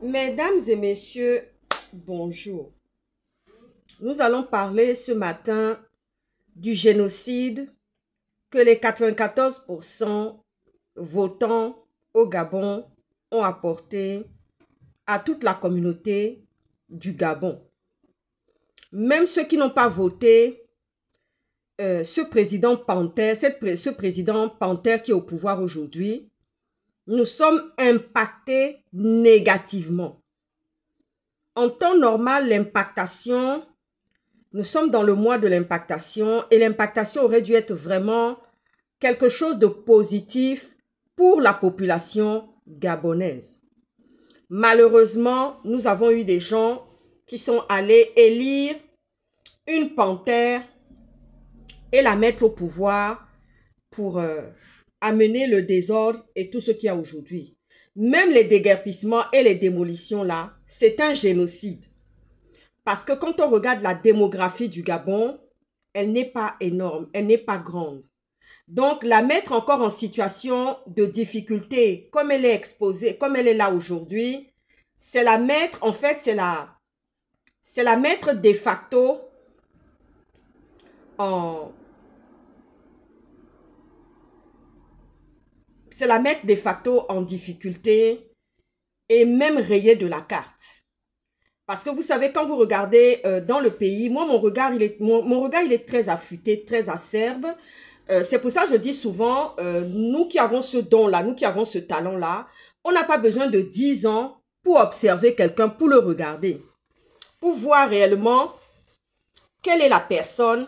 Mesdames et messieurs, bonjour. Nous allons parler ce matin du génocide que les 94% votants au Gabon ont apporté à toute la communauté du Gabon. Même ceux qui n'ont pas voté, ce président panthère qui est au pouvoir aujourd'hui, nous sommes impactés négativement. En temps normal, l'impactation, nous sommes dans le mois de l'impactation et l'impactation aurait dû être vraiment quelque chose de positif pour la population gabonaise. Malheureusement, nous avons eu des gens qui sont allés élire une panthère et la mettre au pouvoir pour amener le désordre et tout ce qu'il y a aujourd'hui. Même les déguerpissements et les démolitions là, c'est un génocide. Parce que quand on regarde la démographie du Gabon, elle n'est pas énorme, elle n'est pas grande. Donc, la mettre encore en situation de difficulté, comme elle est exposée, comme elle est là aujourd'hui, c'est la mettre, en fait, c'est la mettre de facto en... C'est la mettre de facto en difficulté et même rayée de la carte. Parce que vous savez, quand vous regardez dans le pays, moi, mon regard, il est très affûté, très acerbe. C'est pour ça que je dis souvent, nous qui avons ce don-là, nous qui avons ce talent-là, on n'a pas besoin de 10 ans pour observer quelqu'un, pour le regarder. Pour voir réellement quelle est la personne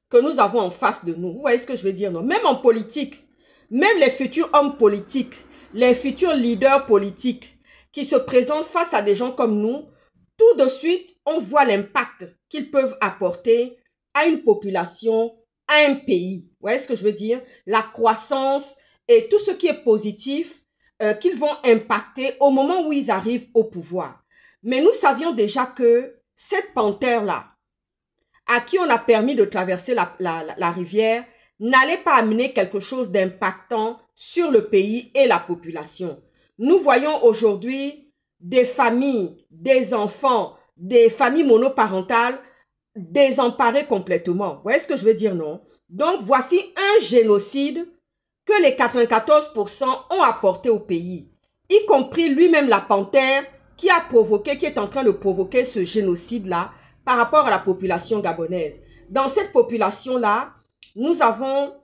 que nous avons en face de nous. Vous voyez ce que je veux dire, non? Même en politique, même les futurs hommes politiques, les futurs leaders politiques qui se présentent face à des gens comme nous, tout de suite, on voit l'impact qu'ils peuvent apporter à une population, à un pays. Vous voyez ce que je veux dire? La croissance et tout ce qui est positif qu'ils vont impacter au moment où ils arrivent au pouvoir. Mais nous savions déjà que cette panthère-là, à qui on a permis de traverser la rivière, n'allait pas amener quelque chose d'impactant sur le pays et la population. Nous voyons aujourd'hui des familles, des enfants, des familles monoparentales désemparées complètement. Vous voyez ce que je veux dire, non? Donc, voici un génocide que les 94% ont apporté au pays, y compris lui-même la panthère qui est en train de provoquer ce génocide-là par rapport à la population gabonaise. Dans cette population-là, nous avons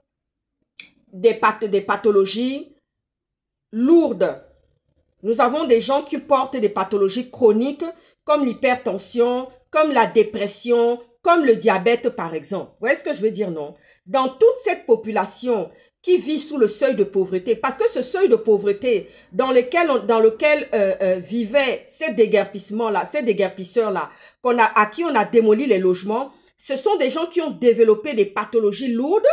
des pathologies lourdes. Nous avons des gens qui portent des pathologies chroniques comme l'hypertension, comme la dépression, comme le diabète par exemple. Vous voyez ce que je veux dire, non? Dans toute cette population qui vit sous le seuil de pauvreté, parce que ce seuil de pauvreté dans lequel vivaient ces déguerpissements-là, ces déguerpisseurs-là, à qui on a démoli les logements, ce sont des gens qui ont développé des pathologies lourdes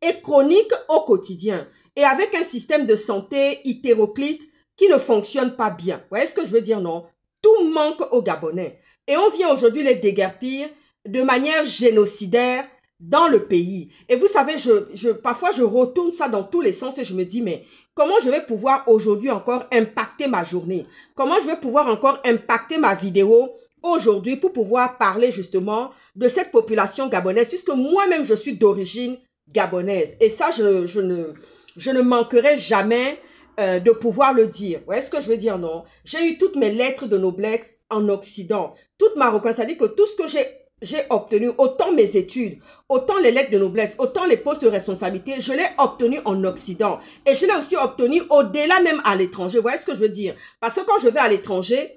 et chroniques au quotidien. Et avec un système de santé hétéroclite qui ne fonctionne pas bien. Vous voyez ce que je veux dire, non? Tout manque aux Gabonais. Et on vient aujourd'hui les déguerpir de manière génocidaire dans le pays. Et vous savez, parfois je retourne ça dans tous les sens et je me dis, mais comment je vais pouvoir aujourd'hui encore impacter ma journée? Comment je vais pouvoir encore impacter ma vidéo aujourd'hui pour pouvoir parler justement de cette population gabonaise, puisque moi-même je suis d'origine gabonaise. Et ça, je ne manquerai jamais de pouvoir le dire. Vous voyez ce que je veux dire, non? J'ai eu toutes mes lettres de noblesse en Occident. Toute ma reconnaissance, c'est-à-dire que tout ce que j'ai obtenu, autant mes études, autant les lettres de noblesse, autant les postes de responsabilité, je l'ai obtenu en Occident. Et je l'ai aussi obtenu au-delà même à l'étranger. Vous voyez ce que je veux dire? Parce que quand je vais à l'étranger,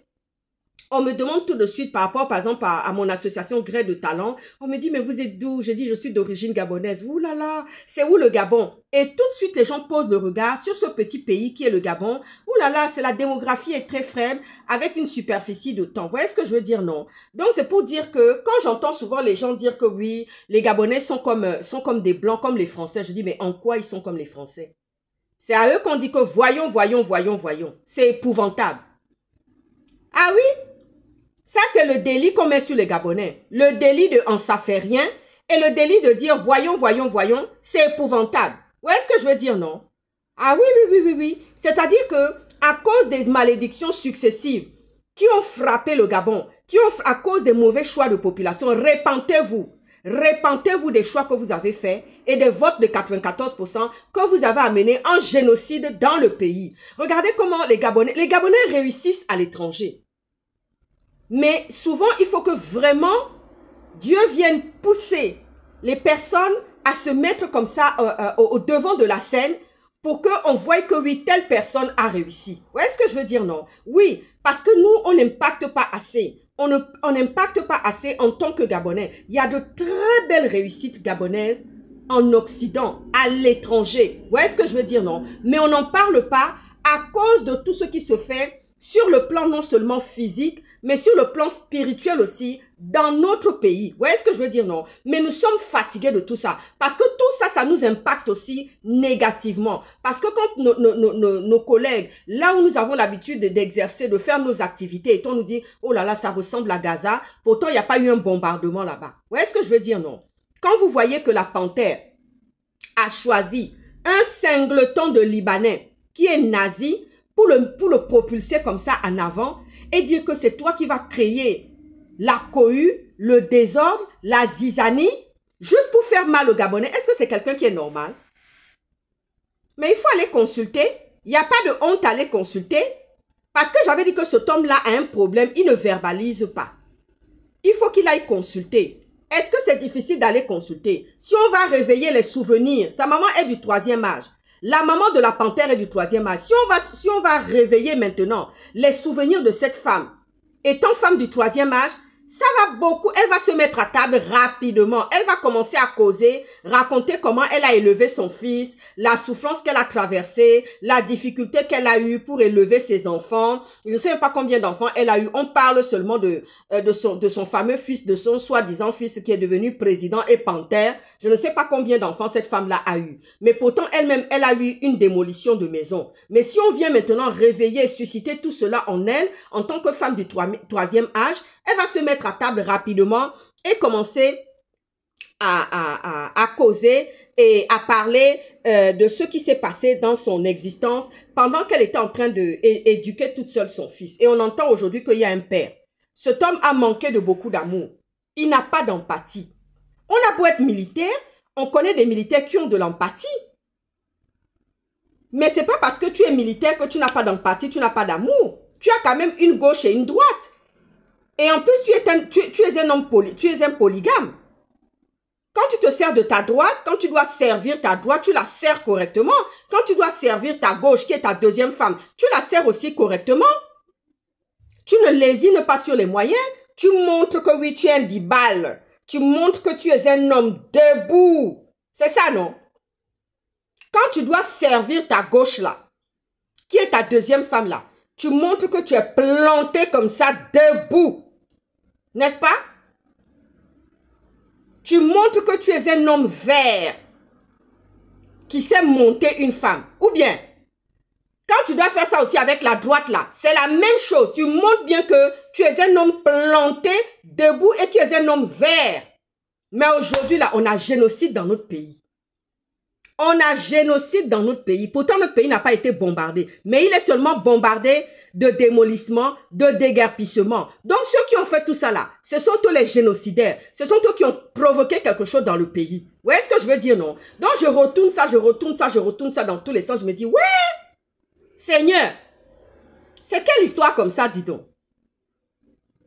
on me demande tout de suite par rapport, par exemple, à mon association Gré de Talent. On me dit, mais vous êtes d'où? Je dis, je suis d'origine gabonaise. Ouh là là, c'est où le Gabon? Et tout de suite, les gens posent le regard sur ce petit pays qui est le Gabon. Ouh là là, la démographie est très faible avec une superficie de temps. Vous voyez ce que je veux dire, non? Donc, c'est pour dire que quand j'entends souvent les gens dire que oui, les Gabonais sont comme des Blancs, comme les Français, je dis, mais en quoi ils sont comme les Français? C'est à eux qu'on dit que voyons, voyons, voyons, voyons. C'est épouvantable. Ah oui? Ça, c'est le délit qu'on met sur les Gabonais. Le délit de « on s'en fait rien » et le délit de dire « voyons, voyons, voyons », c'est épouvantable. Vous voyez ce que je veux dire, non? Ah oui, oui, oui, oui, oui. C'est-à-dire que à cause des malédictions successives qui ont frappé le Gabon, à cause des mauvais choix de population, repentez-vous. Repentez-vous des choix que vous avez faits et des votes de 94% que vous avez amenés en génocide dans le pays. Regardez comment les Gabonais réussissent à l'étranger. Mais souvent, il faut que vraiment Dieu vienne pousser les personnes à se mettre comme ça au devant de la scène pour qu'on voie que oui, telle personne a réussi. Vous voyez ce que je veux dire, non? Oui, parce que nous, on n'impacte pas assez. On n'impacte pas assez en tant que Gabonais. Il y a de très belles réussites gabonaises en Occident, à l'étranger. Vous voyez ce que je veux dire, non? Mais on n'en parle pas à cause de tout ce qui se fait sur le plan non seulement physique, mais sur le plan spirituel aussi, dans notre pays. Vous voyez ce que je veux dire, non? Mais nous sommes fatigués de tout ça. Parce que tout ça, ça nous impacte aussi négativement. Parce que quand nos collègues, là où nous avons l'habitude d'exercer, de faire nos activités, et on nous dit, oh là là, ça ressemble à Gaza, pourtant il n'y a pas eu un bombardement là-bas. Vous voyez ce que je veux dire, non? Quand vous voyez que la Panthère a choisi un singleton de Libanais qui est nazi, pour le propulser comme ça en avant et dire que c'est toi qui vas créer la cohue, le désordre, la zizanie, juste pour faire mal aux Gabonais. Est-ce que c'est quelqu'un qui est normal? Mais il faut aller consulter. Il n'y a pas de honte à aller consulter. Parce que j'avais dit que cet homme-là a un problème, il ne verbalise pas. Il faut qu'il aille consulter. Est-ce que c'est difficile d'aller consulter? Si on va réveiller les souvenirs, sa maman est du 3e âge. La maman de la Panthère est du 3e âge. Si on va réveiller maintenant les souvenirs de cette femme, étant femme du 3e âge, ça va beaucoup, elle va se mettre à table rapidement. Elle va commencer à causer, raconter comment elle a élevé son fils, la souffrance qu'elle a traversée, la difficulté qu'elle a eue pour élever ses enfants. Je ne sais même pas combien d'enfants elle a eu. On parle seulement de son fameux fils, de son soi-disant fils qui est devenu président et panthère. Je ne sais pas combien d'enfants cette femme-là a eu. Mais pourtant, elle-même, elle a eu une démolition de maison. Mais si on vient maintenant réveiller et susciter tout cela en elle, en tant que femme du 3e âge, elle va se mettre à table rapidement et commencer à causer et à parler de ce qui s'est passé dans son existence pendant qu'elle était en train d'éduquer toute seule son fils. Et on entend aujourd'hui qu'il y a un père. Cet homme a manqué de beaucoup d'amour. Il n'a pas d'empathie. On a beau être militaire, on connaît des militaires qui ont de l'empathie. Mais c'est pas parce que tu es militaire que tu n'as pas d'empathie, tu n'as pas d'amour. Tu as quand même une gauche et une droite. Et en plus, tu es un homme tu es un polygame. Quand tu te sers de ta droite, quand tu dois servir ta droite, tu la sers correctement. Quand tu dois servir ta gauche, qui est ta 2e femme, tu la sers aussi correctement. Tu ne lésines pas sur les moyens. Tu montres que oui, tu es un dibal. Tu montres que tu es un homme debout. C'est ça, non? Quand tu dois servir ta gauche là, qui est ta 2e femme là, tu montres que tu es planté comme ça, debout. N'est-ce pas? Tu montres que tu es un homme vert qui sait monter une femme. Ou bien, quand tu dois faire ça aussi avec la droite là, c'est la même chose. Tu montres bien que tu es un homme planté, debout et tu es un homme vert. Mais aujourd'hui là, on a génocide dans notre pays. On a génocide dans notre pays. Pourtant, notre pays n'a pas été bombardé. Mais il est seulement bombardé de démolissement, de déguerpissement. Donc, ceux qui ont fait tout ça là, ce sont tous les génocidaires. Ce sont eux qui ont provoqué quelque chose dans le pays. Vous voyez ce que je veux dire, non? Donc, je retourne ça dans tous les sens. Je me dis, ouais, Seigneur, c'est quelle histoire comme ça, dis donc?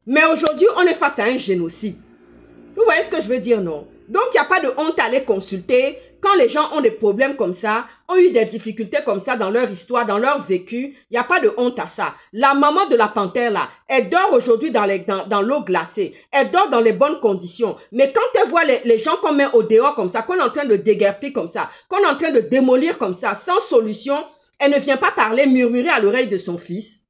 Mais aujourd'hui, on est face à un génocide. Vous voyez ce que je veux dire, non? Donc, il n'y a pas de honte à aller consulter. Quand les gens ont des problèmes comme ça, ont eu des difficultés comme ça dans leur histoire, dans leur vécu, il n'y a pas de honte à ça. La maman de la panthère là, elle dort aujourd'hui dans l'eau glacée. Elle dort dans les bonnes conditions. Mais quand elle voit les gens qu'on met au dehors comme ça, qu'on est en train de déguerpir comme ça, qu'on est en train de démolir comme ça, sans solution, elle ne vient pas parler, murmurer à l'oreille de son fils.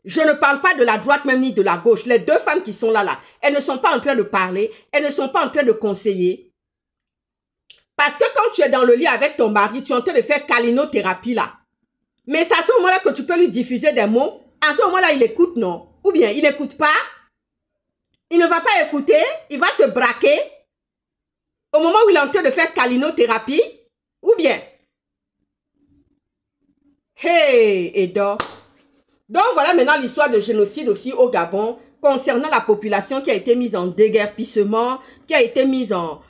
Je ne parle pas de la droite même ni de la gauche. Les 2 femmes qui sont là, elles ne sont pas en train de parler, elles ne sont pas en train de conseiller. Parce que quand tu es dans le lit avec ton mari, tu es en train de faire calinothérapie là. Mais c'est à ce moment-là que tu peux lui diffuser des mots. À ce moment-là, il écoute, non? Ou bien, il n'écoute pas. Il ne va pas écouter. Il va se braquer. Au moment où il est en train de faire calinothérapie. Ou bien. Hey, Edo. Donc voilà maintenant l'histoire de génocide aussi au Gabon concernant la population qui a été mise en déguerpissement, qui a été mise en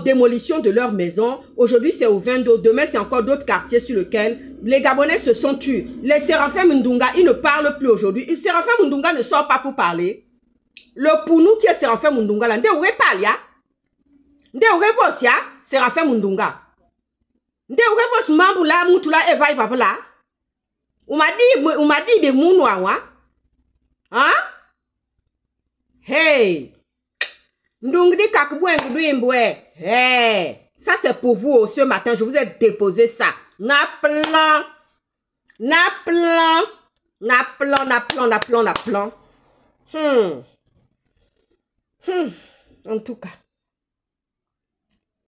démolition de leur maison. Aujourd'hui c'est au Vendo, demain c'est encore d'autres quartiers sur lesquels les Gabonais se sont tués. Les Séraphin Mundunga, ils ne parlent plus aujourd'hui. Séraphin Mundunga ne sort pas pour parler. Le Pounou qui est Séraphin Mundunga là, nde oué parle ya? Nde oué vos ya? Séraphin Mundunga. Nde oué vos mambula mutula eva eva là? On m'a dit des mounouawa. Hein? Hey! Ndungdi kakboué ngouimboué. Hey! Ça c'est pour vous ce matin. Je vous ai déposé ça. Na plan. En tout cas.